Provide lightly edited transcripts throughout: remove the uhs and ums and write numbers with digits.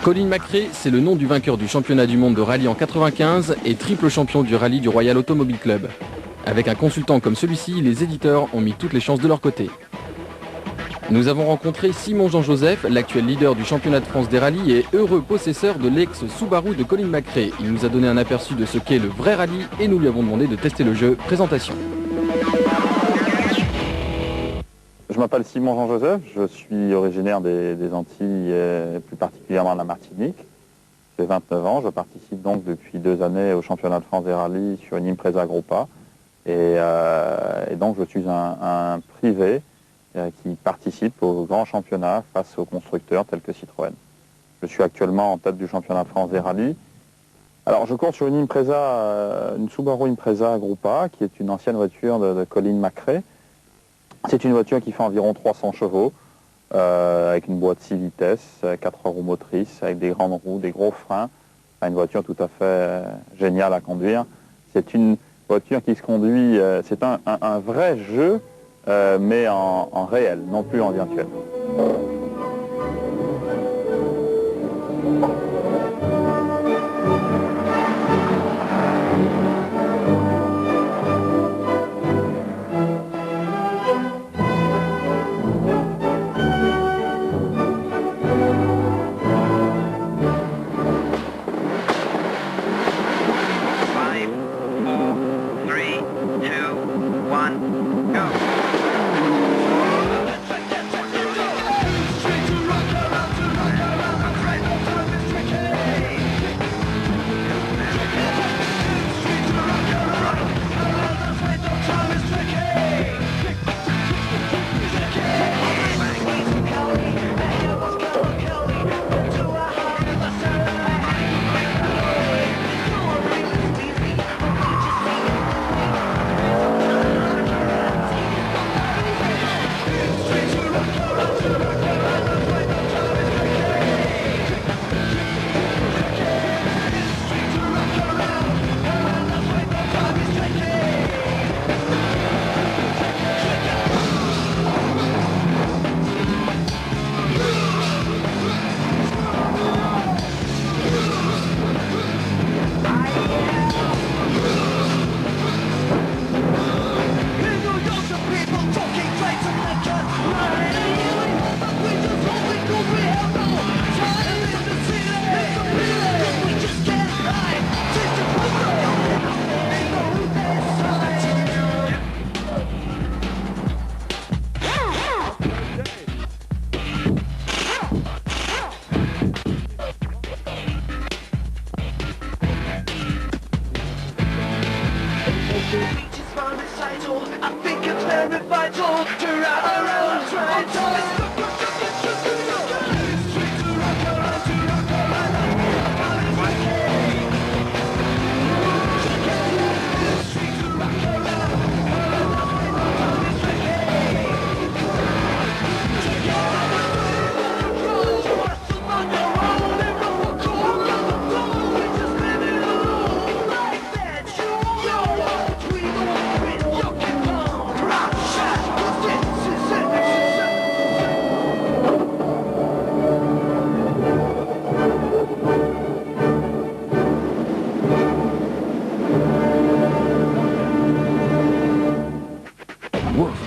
Colin McRae, c'est le nom du vainqueur du championnat du monde de rallye en 95 et triple champion du rallye du Royal Automobile Club. Avec un consultant comme celui-ci, les éditeurs ont mis toutes les chances de leur côté. Nous avons rencontré Simon Jean-Joseph, l'actuel leader du championnat de France des rallyes et heureux possesseur de l'ex-Subaru de Colin McRae. Il nous a donné un aperçu de ce qu'est le vrai rallye et nous lui avons demandé de tester le jeu. Présentation. Je m'appelle Simon Jean-Joseph, je suis originaire des Antilles, plus particulièrement de la Martinique. J'ai 29 ans, je participe donc depuis 2 années au championnat de France des rallyes sur une Impreza Grupa. Et donc je suis un privé qui participe au grand championnat face aux constructeurs tels que Citroën. Je suis actuellement en tête du championnat de France des rallyes. Alors je cours sur une Impreza, une Subaru Impreza Grupa, qui est une ancienne voiture de Colin McRae. C'est une voiture qui fait environ 300 chevaux, avec une boîte 6 vitesses, 4 roues motrices, avec des grandes roues, des gros freins. Une voiture tout à fait géniale à conduire. C'est une voiture qui se conduit, c'est un vrai jeu, mais en réel, non plus en virtuel.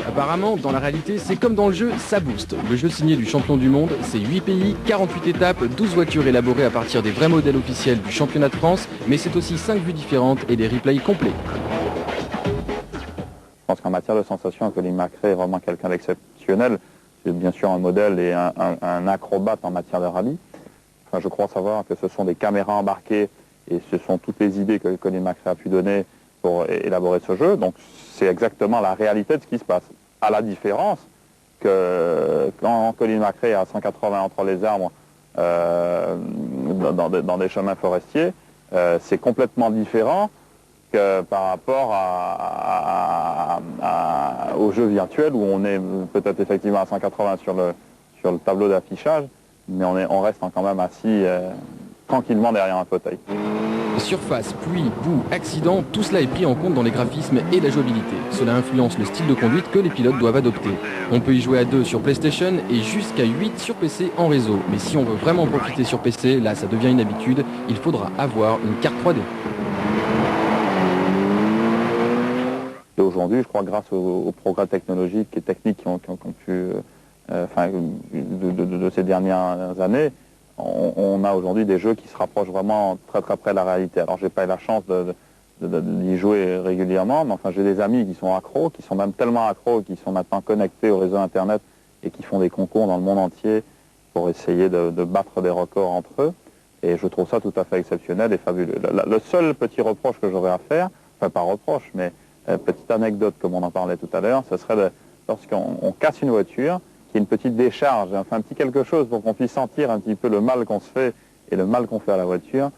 Apparemment, dans la réalité, c'est comme dans le jeu, ça booste. Le jeu signé du champion du monde, c'est 8 pays, 48 étapes, 12 voitures élaborées à partir des vrais modèles officiels du championnat de France, mais c'est aussi 5 vues différentes et des replays complets. Je pense qu'en matière de sensations, Colin McRae est vraiment quelqu'un d'exceptionnel. C'est bien sûr un modèle et un acrobate en matière de rallye. Enfin, je crois savoir que ce sont des caméras embarquées et ce sont toutes les idées que Colin McRae a pu donner pour élaborer ce jeu. Donc c'est exactement la réalité de ce qui se passe. À la différence que quand Colin McRae est à 180 entre les arbres dans des chemins forestiers, c'est complètement différent que par rapport au jeu virtuel où on est peut-être effectivement à 180 sur le tableau d'affichage, mais on reste quand même assis tranquillement derrière un fauteuil. Surface, pluie, boue, accident, tout cela est pris en compte dans les graphismes et la jouabilité. Cela influence le style de conduite que les pilotes doivent adopter. On peut y jouer à 2 sur PlayStation et jusqu'à 8 sur PC en réseau. Mais si on veut vraiment profiter sur PC, là ça devient une habitude, il faudra avoir une carte 3D. Et aujourd'hui, je crois, grâce aux progrès technologiques et techniques qui ont pu, de ces dernières années, on a aujourd'hui des jeux qui se rapprochent vraiment très très près de la réalité. Alors j'ai pas eu la chance d'y jouer régulièrement, mais enfin j'ai des amis qui sont accros, qui sont même tellement accros, qui sont maintenant connectés au réseau Internet et qui font des concours dans le monde entier pour essayer de battre des records entre eux. Et je trouve ça tout à fait exceptionnel et fabuleux. Le seul petit reproche que j'aurais à faire, enfin pas reproche, mais petite anecdote comme on en parlait tout à l'heure, ce serait lorsqu'on casse une voiture, qu'il y ait une petite décharge, enfin un petit quelque chose pour qu'on puisse sentir un petit peu le mal qu'on se fait et le mal qu'on fait à la voiture.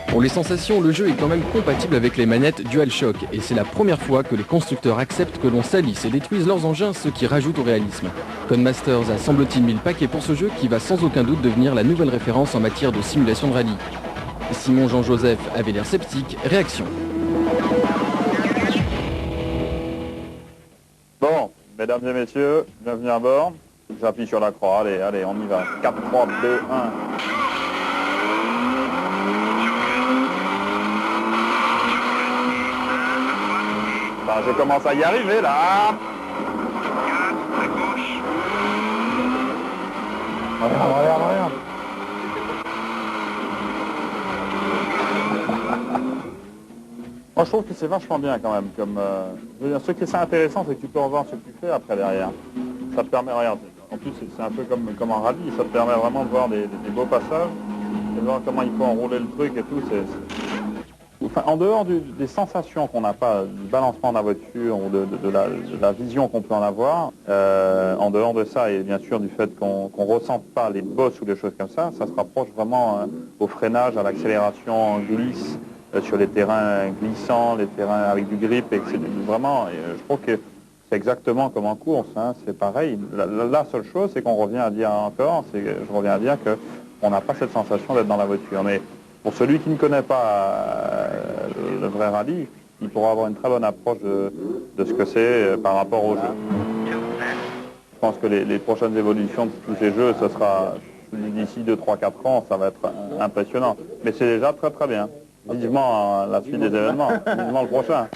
Pour les sensations, le jeu est quand même compatible avec les manettes DualShock et c'est la première fois que les constructeurs acceptent que l'on salisse et détruise leurs engins, ce qui rajoute au réalisme. Codemasters a semble-t-il mis le paquet pour ce jeu qui va sans aucun doute devenir la nouvelle référence en matière de simulation de rallye. Simon Jean-Joseph avait l'air sceptique, réaction. Bon, mesdames et messieurs, bienvenue à bord. J'appuie sur la croix, allez, on y va. 4, 3, 2, 1. Ben, je commence à y arriver là. Regarde. Moi je trouve que c'est vachement bien quand même. Je veux dire, ce qui est intéressant, c'est que tu peux revoir ce que tu fais après derrière. Ça te permet, regarde, en plus c'est un peu comme en rallye, ça te permet vraiment de voir des beaux passages, et de voir comment il faut enrouler le truc et tout. Enfin, en dehors des sensations qu'on n'a pas, du balancement de la voiture ou de la vision qu'on peut en avoir, en dehors de ça et bien sûr du fait qu'on ne ressente pas les bosses ou des choses comme ça se rapproche vraiment au freinage, à l'accélération en glisse, sur les terrains glissants, les terrains avec du grip, et c'est vraiment, je trouve que c'est exactement comme en course, hein, c'est pareil. La seule chose, c'est qu'on revient à dire encore, je reviens à dire qu'on n'a pas cette sensation d'être dans la voiture. Mais pour celui qui ne connaît pas le vrai rallye, il pourra avoir une très bonne approche de ce que c'est par rapport au jeu. Je pense que les prochaines évolutions de tous ces jeux, ce sera d'ici 2, 3, 4 ans, ça va être impressionnant. Mais c'est déjà très très bien. Vivement la suite des événements, vivement le prochain.